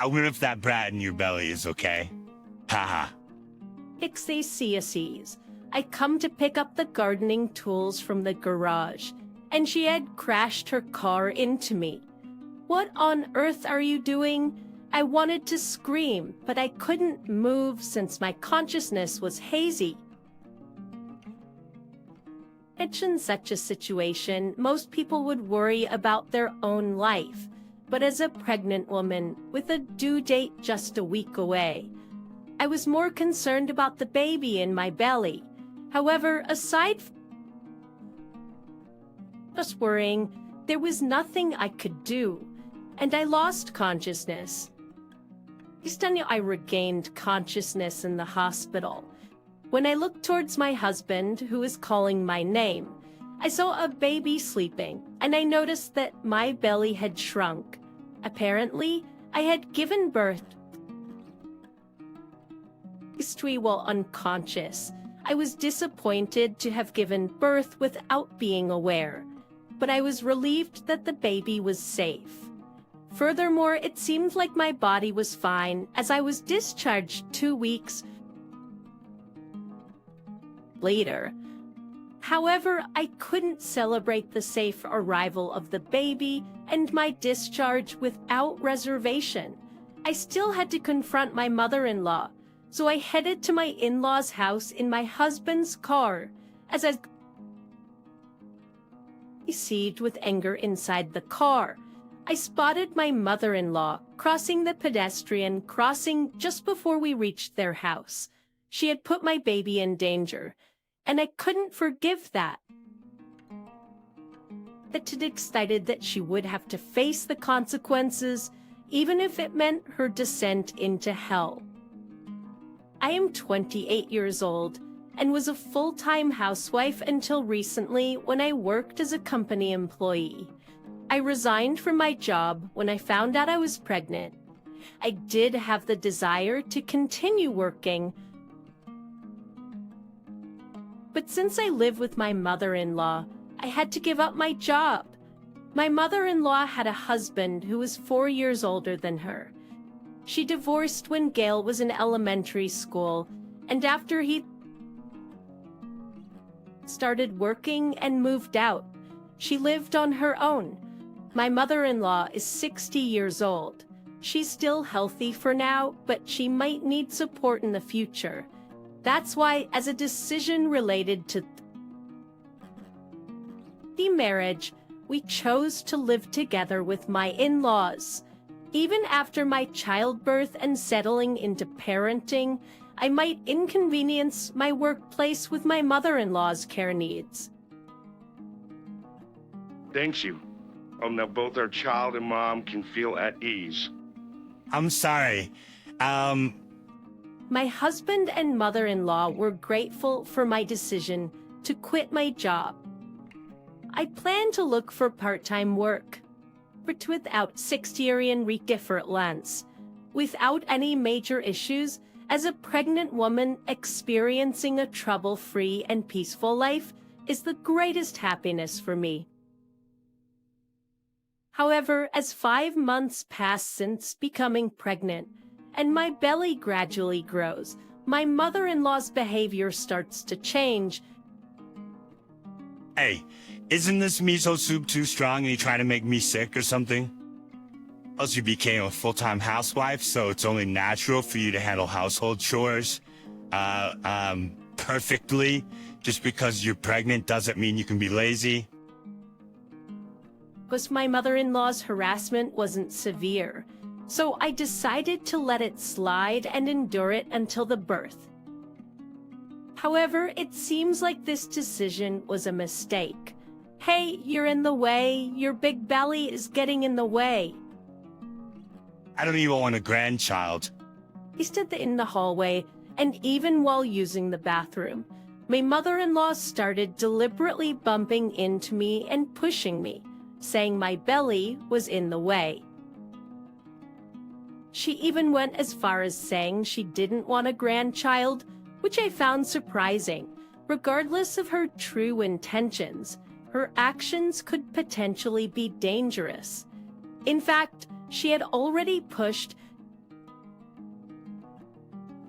I wonder if that brat in your belly is okay. Haha. Ixaciaces. I come to pick up the gardening tools from the garage, and she had crashed her car into me. What on earth are you doing? I wanted to scream, but I couldn't move since my consciousness was hazy. In such a situation, most people would worry about their own life, but as a pregnant woman with a due date just a week away, I was more concerned about the baby in my belly. However, aside from just worrying, there was nothing I could do, and I lost consciousness. I regained consciousness in the hospital. When I looked towards my husband, who was calling my name, I saw a baby sleeping, and I noticed that my belly had shrunk. Apparently, I had given birth while unconscious. I was disappointed to have given birth without being aware, but I was relieved that the baby was safe. Furthermore, it seemed like my body was fine as I was discharged 2 weeks later. However, I couldn't celebrate the safe arrival of the baby and my discharge without reservation. I still had to confront my mother-in-law, so I headed to my in-laws' house in my husband's car. As I seethed with anger inside the car, I spotted my mother-in-law crossing the pedestrian crossing just before we reached their house. She had put my baby in danger, and I couldn't forgive that. Decided that she would have to face the consequences, even if it meant her descent into hell. I am 28 years old and was a full-time housewife until recently when I worked as a company employee. I resigned from my job when I found out I was pregnant. I did have the desire to continue working, but since I live with my mother-in-law, I had to give up my job. My mother-in-law had a husband who was 4 years older than her. She divorced when Gail was in elementary school, and after he started working and moved out, she lived on her own. My mother-in-law is 60 years old. She's still healthy for now, but she might need support in the future. That's why, as a decision related to the marriage, we chose to live together with my in-laws. Even after my childbirth and settling into parenting, I might inconvenience my workplace with my mother-in-law's care needs. Thank you. Now both our child and mom can feel at ease. I'm sorry. My husband and mother-in-law were grateful for my decision to quit my job. I plan to look for part-time work, but without 60-year different lengths, without any major issues. As a pregnant woman, experiencing a trouble-free and peaceful life is the greatest happiness for me. However, as 5 months pass since becoming pregnant, and my belly gradually grows, my mother-in-law's behavior starts to change. Hey, isn't this miso soup too strong and you trying to make me sick or something? Plus, you became a full-time housewife, so it's only natural for you to handle household chores, perfectly. Just because you're pregnant doesn't mean you can be lazy. But my mother-in-law's harassment wasn't severe, so I decided to let it slide and endure it until the birth. However, it seems like this decision was a mistake. Hey, you're in the way. Your big belly is getting in the way. I don't even want a grandchild. I stood in the hallway, and even while using the bathroom, my mother-in-law started deliberately bumping into me and pushing me, saying my belly was in the way. She even went as far as saying she didn't want a grandchild, which I found surprising. Regardless of her true intentions, her actions could potentially be dangerous. In fact, she had already pushed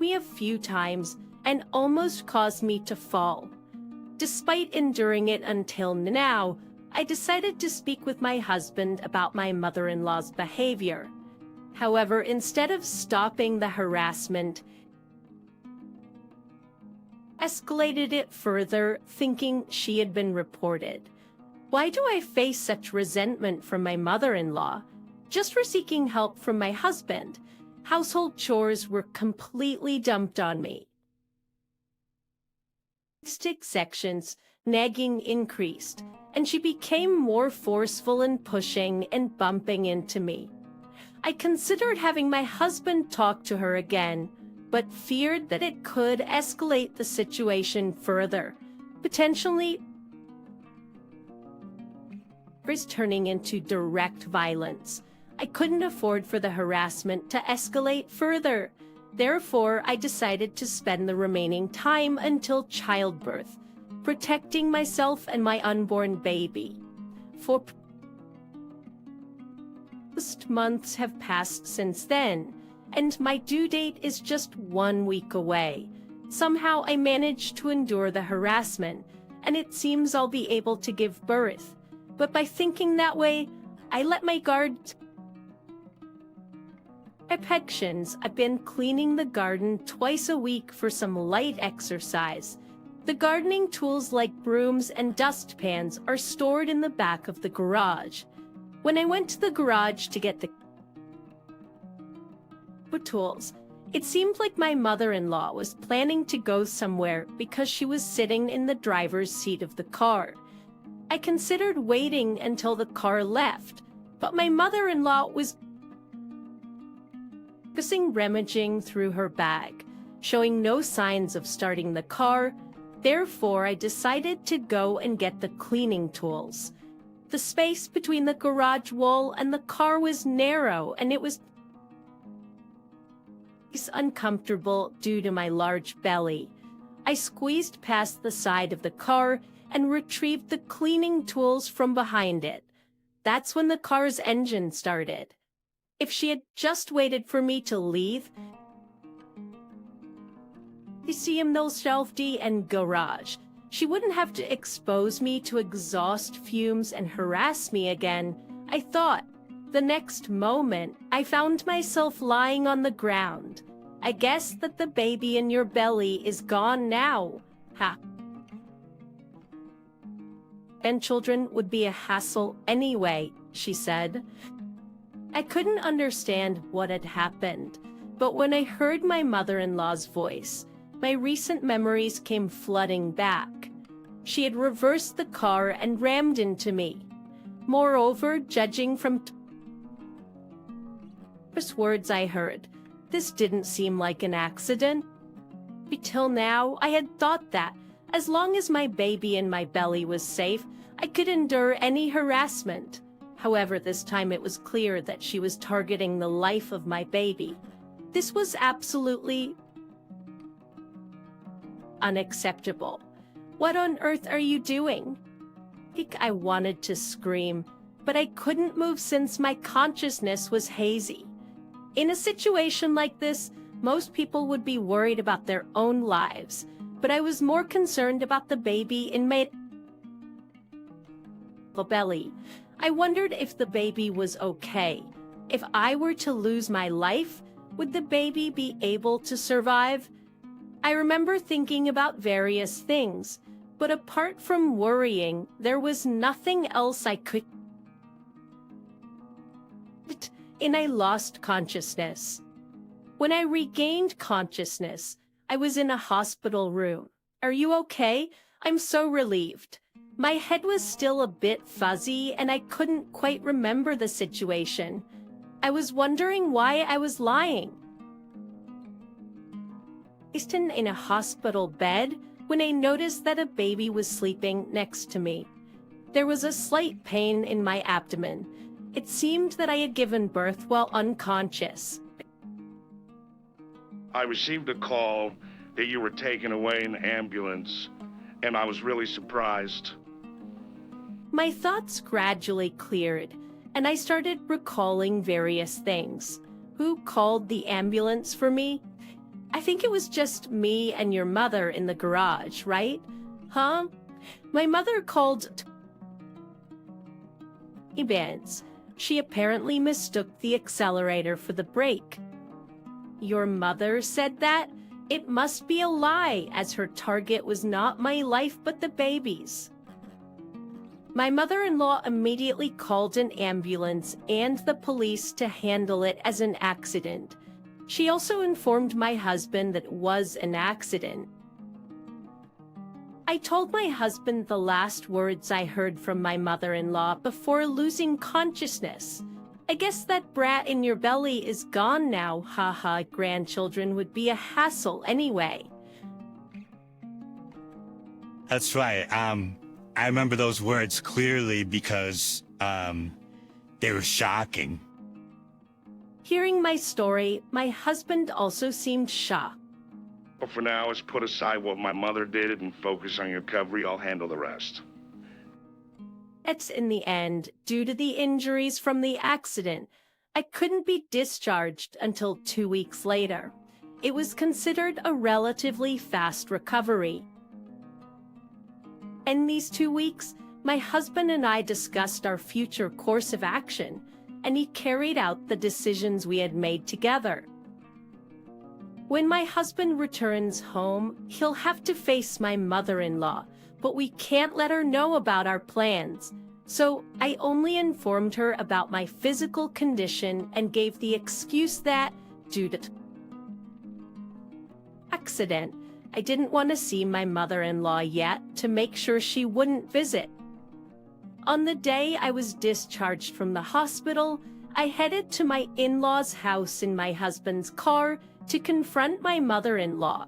me a few times and almost caused me to fall. Despite enduring it until now, I decided to speak with my husband about my mother-in-law's behavior. However, instead of stopping the harassment, escalated it further, thinking she had been reported. Why do I face such resentment from my mother-in-law? Just for seeking help from my husband. Household chores were completely dumped on me. Stick sections, nagging increased, and she became more forceful in pushing and bumping into me. I considered having my husband talk to her again, but feared that it could escalate the situation further, potentially turning into direct violence. I couldn't afford for the harassment to escalate further. Therefore, I decided to spend the remaining time until childbirth, protecting myself and my unborn baby. For months have passed since then, and my due date is just 1 week away. Somehow I managed to endure the harassment, and it seems I'll be able to give birth. But by thinking that way, I let my guard. I've been cleaning the garden twice a week for some light exercise. The gardening tools like brooms and dustpans are stored in the back of the garage. When I went to the garage to get the tools, it seemed like my mother-in-law was planning to go somewhere because she was sitting in the driver's seat of the car. I considered waiting until the car left, but my mother-in-law was rummaging through her bag, showing no signs of starting the car. Therefore, I decided to go and get the cleaning tools. The space between the garage wall and the car was narrow, and it was uncomfortable due to my large belly. I squeezed past the side of the car and retrieved the cleaning tools from behind it. That's when the car's engine started. If she had just waited for me to leave, and garage, she wouldn't have to expose me to exhaust fumes and harass me again, I thought. The next moment, I found myself lying on the ground. I guess that the baby in your belly is gone now. Ha. And children would be a hassle anyway, she said. I couldn't understand what had happened, but when I heard my mother-in-law's voice, my recent memories came flooding back. She had reversed the car and rammed into me. Moreover, judging from words I heard, this didn't seem like an accident. Till now, I had thought that, as long as my baby in my belly was safe, I could endure any harassment. However, this time it was clear that she was targeting the life of my baby. This was absolutely unacceptable. What on earth are you doing? I wanted to scream, but I couldn't move since my consciousness was hazy. In a situation like this, most people would be worried about their own lives, but I was more concerned about the baby in my belly. I wondered if the baby was okay. If I were to lose my life, would the baby be able to survive? I remember thinking about various things, but apart from worrying, there was nothing else I could. And I lost consciousness. When I regained consciousness, I was in a hospital room. Are you okay? I'm so relieved. My head was still a bit fuzzy and I couldn't quite remember the situation. I was wondering why I was lying. In a hospital bed when I noticed that a baby was sleeping next to me. There was a slight pain in my abdomen. It seemed that I had given birth while unconscious. I received a call that you were taken away in the ambulance, and I was really surprised. My thoughts gradually cleared, and I started recalling various things. Who called the ambulance for me? I think it was just me and your mother in the garage, right? Huh? My mother called bands. She apparently mistook the accelerator for the brake. Your mother said that? It must be a lie, as her target was not my life but the baby's. My mother-in-law immediately called an ambulance and the police to handle it as an accident. She also informed my husband that it was an accident. I told my husband the last words I heard from my mother-in-law before losing consciousness. I guess that brat in your belly is gone now, haha, grandchildren would be a hassle anyway. That's right. I remember those words clearly because, they were shocking. Hearing my story, my husband also seemed shocked. But for now, let's put aside what my mother did and focus on your recovery. I'll handle the rest. It's in the end, due to the injuries from the accident, I couldn't be discharged until 2 weeks later. It was considered a relatively fast recovery. In these 2 weeks, my husband and I discussed our future course of action, and he carried out the decisions we had made together. When my husband returns home, he'll have to face my mother-in-law, but we can't let her know about our plans. So I only informed her about my physical condition and gave the excuse that, due to accident, I didn't want to see my mother-in-law yet to make sure she wouldn't visit. On the day I was discharged from the hospital, I headed to my in-laws' house in my husband's car to confront my mother-in-law.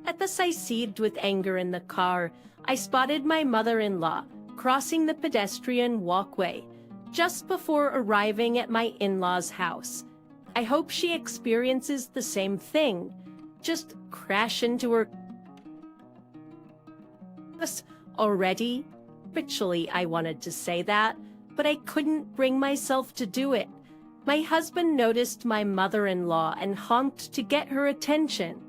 As I seethed with anger in the car, I spotted my mother-in-law crossing the pedestrian walkway just before arriving at my in-laws' house. I hope she experiences the same thing. Just crash into her already. Ritually, I wanted to say that, but I couldn't bring myself to do it. My husband noticed my mother-in-law and honked to get her attention.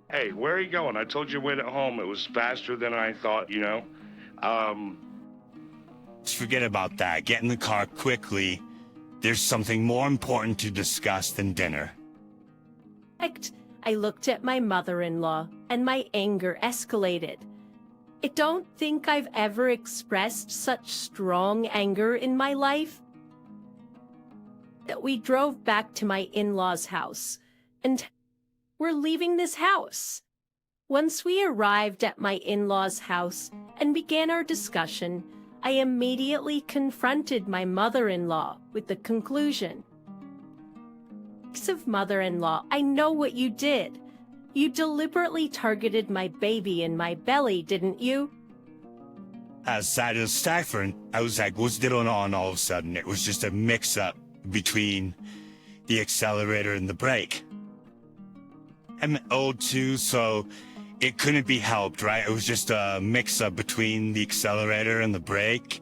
Hey, where are you going? I told you to wait at home. It was faster than I thought, you know? Just forget about that. Get in the car quickly. There's something more important to discuss than dinner. I looked at my mother-in-law, and my anger escalated. I don't think I've ever expressed such strong anger in my life. That we drove back to my in-laws' house, and we're leaving this house. Once we arrived at my in-laws' house and began our discussion, I immediately confronted my mother-in-law with the conclusion. Of mother-in-law, I know what you did. You deliberately targeted my baby in my belly, didn't you? Outside of Stafford, I was like, what's going on all of a sudden? It was just a mix-up between the accelerator and the brake. I'm old too, so it couldn't be helped, right? It was just a mix-up between the accelerator and the brake.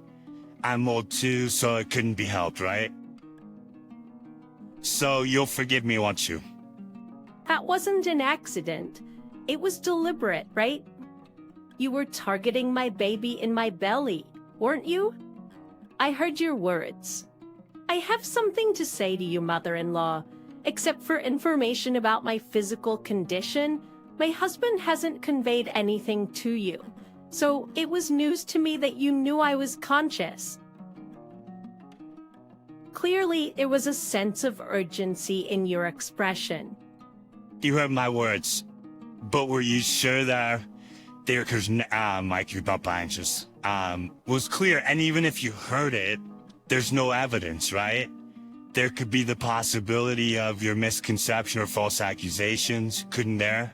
I'm old too, so it couldn't be helped, right? So you'll forgive me, won't you? That wasn't an accident. It was deliberate, right? You were targeting my baby in my belly, weren't you? I heard your words. I have something to say to you, mother-in-law. Except for information about my physical condition, my husband hasn't conveyed anything to you. So it was news to me that you knew I was conscious. Clearly, there was a sense of urgency in your expression. You heard my words, but were you sure that there was clear, and even if you heard it, there's no evidence, right? There could be the possibility of your misconception or false accusations, couldn't there?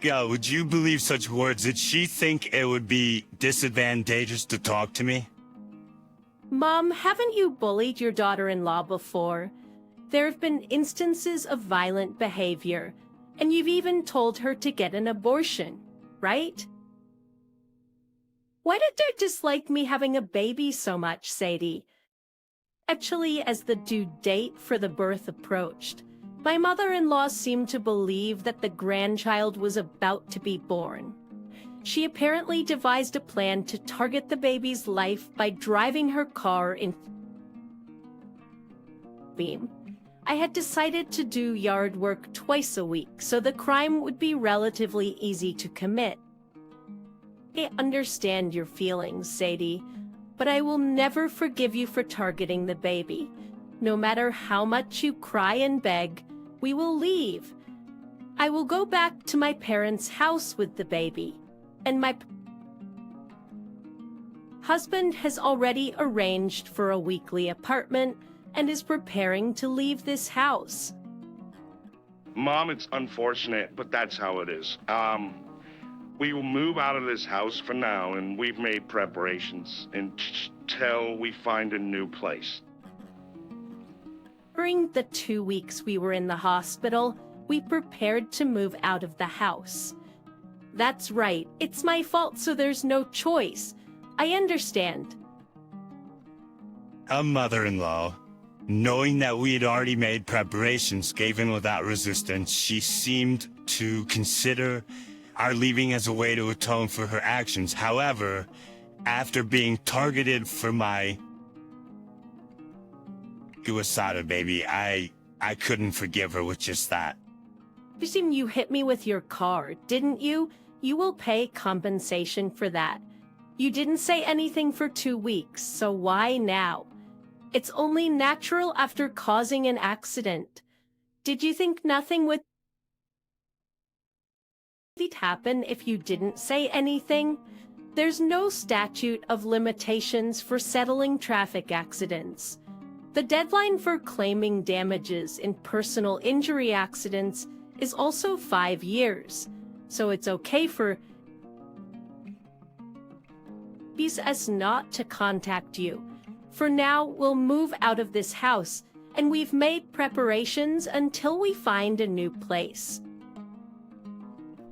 Yeah, would you believe such words? Did she think it would be disadvantageous to talk to me? Mom, haven't you bullied your daughter-in-law before? There have been instances of violent behavior, and you've even told her to get an abortion, right? Why did you dislike me having a baby so much, Sadie? Actually, as the due date for the birth approached, my mother-in-law seemed to believe that the grandchild was about to be born. She apparently devised a plan to target the baby's life by driving her car in beam. I had decided to do yard work twice a week, so the crime would be relatively easy to commit. I understand your feelings, Sadie, but I will never forgive you for targeting the baby. No matter how much you cry and beg, we will leave. I will go back to my parents' house with the baby, and my husband has already arranged for a weekly apartment and is preparing to leave this house. Mom, it's unfortunate, but that's how it is. We will move out of this house for now, and we've made preparations until we find a new place. During the 2 weeks we were in the hospital, we prepared to move out of the house. That's right, it's my fault, so there's no choice. I understand. A mother-in-law, knowing that we had already made preparations, gave in without resistance. She seemed to consider our leaving as a way to atone for her actions. However, after being targeted for my suicide baby, I couldn't forgive her with just that. Presume you hit me with your car, didn't you? You will pay compensation for that. You didn't say anything for 2 weeks, so why now? It's only natural after causing an accident. Did you think nothing would happen if you didn't say anything? There's no statute of limitations for settling traffic accidents. The deadline for claiming damages in personal injury accidents is also 5 years, so it's okay for us not to contact you. For now, we'll move out of this house, and we've made preparations until we find a new place.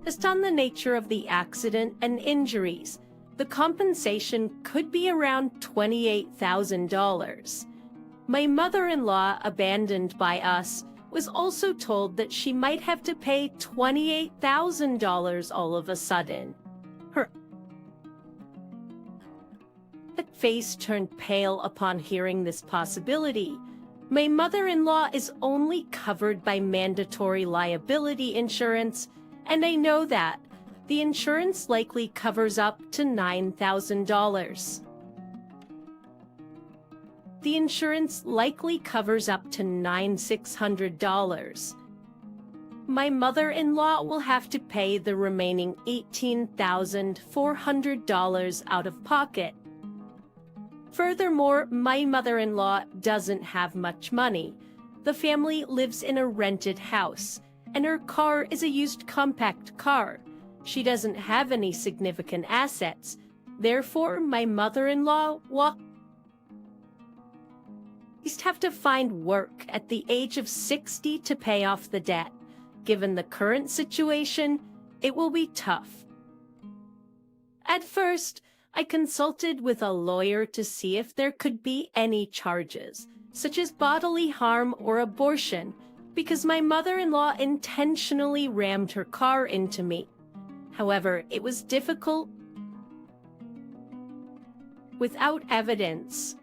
Based on the nature of the accident and injuries, the compensation could be around $28,000. My mother-in-law, abandoned by us, was also told that she might have to pay $28,000 all of a sudden. Her face turned pale upon hearing this possibility. My mother-in-law is only covered by mandatory liability insurance, and I know that. The insurance likely covers up to $9,000. The insurance likely covers up to $9,600. My mother-in-law will have to pay the remaining $18,400 out of pocket. Furthermore, my mother-in-law doesn't have much money. The family lives in a rented house, and her car is a used compact car. She doesn't have any significant assets. Therefore, my mother-in-law will have to find work at the age of 60 to pay off the debt. Given the current situation, it will be tough. At first, I consulted with a lawyer to see if there could be any charges, such as bodily harm or abortion, because my mother-in-law intentionally rammed her car into me. However, it was difficult without evidence.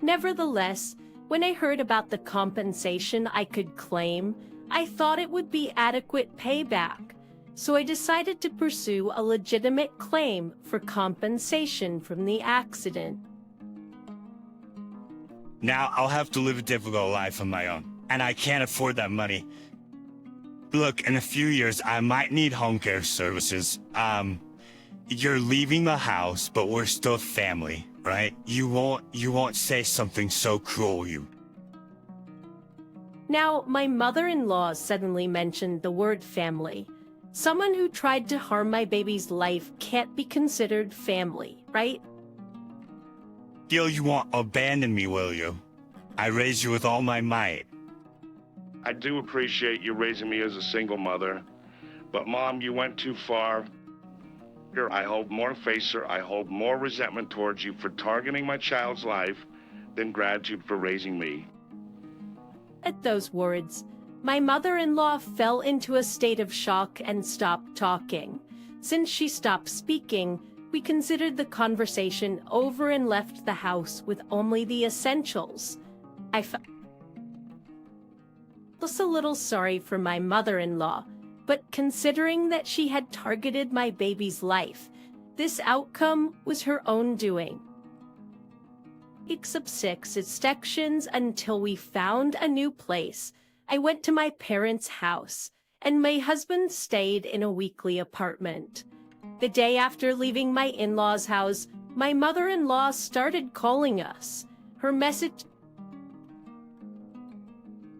Nevertheless, when I heard about the compensation I could claim, I thought it would be adequate payback. So I decided to pursue a legitimate claim for compensation from the accident. Now I'll have to live a difficult life on my own, and I can't afford that money. Look, in a few years, I might need home care services. You're leaving the house, but we're still family, right? You won't say something so cruel, you. Now, my mother-in-law suddenly mentioned the word family. Someone who tried to harm my baby's life can't be considered family, right? Gil, you won't abandon me, will you? I raised you with all my might. I do appreciate you raising me as a single mother, but Mom, you went too far. I hold more resentment towards you for targeting my child's life than gratitude for raising me. At those words, my mother-in-law fell into a state of shock and stopped talking. Since she stopped speaking, we considered the conversation over and left the house with only the essentials. I felt a little sorry for my mother-in-law, but considering that she had targeted my baby's life, this outcome was her own doing. Weeks of 6 sections until we found a new place. I went to my parents' house, and my husband stayed in a weekly apartment. The day after leaving my in-laws' house, my mother-in-law started calling us. Her message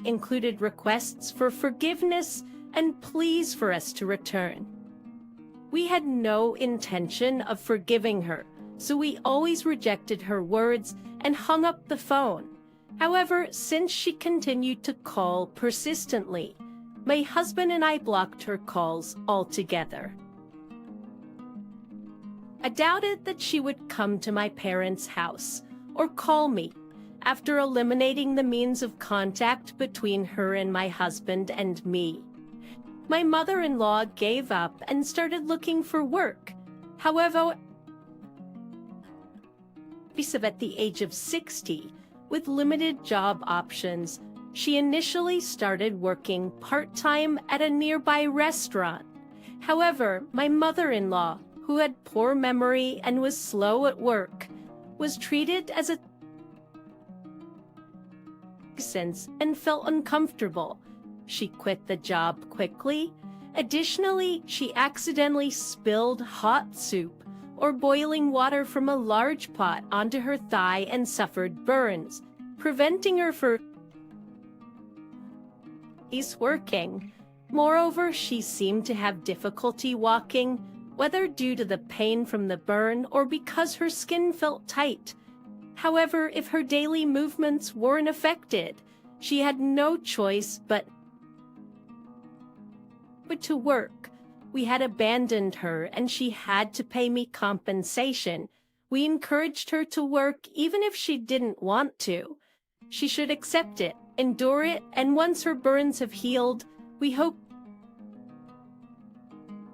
included requests for forgiveness and pleas for us to return. We had no intention of forgiving her, so we always rejected her words and hung up the phone. However, since she continued to call persistently, my husband and I blocked her calls altogether. I doubted that she would come to my parents' house or call me. After eliminating the means of contact between her and my husband and me, my mother-in-law gave up and started looking for work. However, at the age of 60, with limited job options, she initially started working part-time at a nearby restaurant. However, my mother-in-law, who had poor memory and was slow at work, was treated as a and felt uncomfortable. She quit the job quickly. Additionally, she accidentally spilled hot soup or boiling water from a large pot onto her thigh and suffered burns, preventing her from working. Moreover, she seemed to have difficulty walking, whether due to the pain from the burn or because her skin felt tight. However, if her daily movements weren't affected, she had no choice but to work. We had abandoned her and she had to pay me compensation. We encouraged her to work even if she didn't want to. She should accept it, endure it, and once her burns have healed, we hope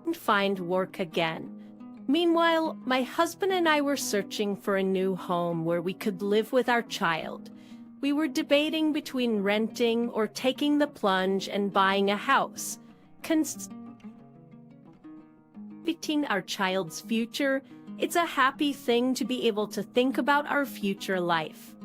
to find work again. Meanwhile, my husband and I were searching for a new home where we could live with our child. We were debating between renting or taking the plunge and buying a house. Between our child's future, it's a happy thing to be able to think about our future life.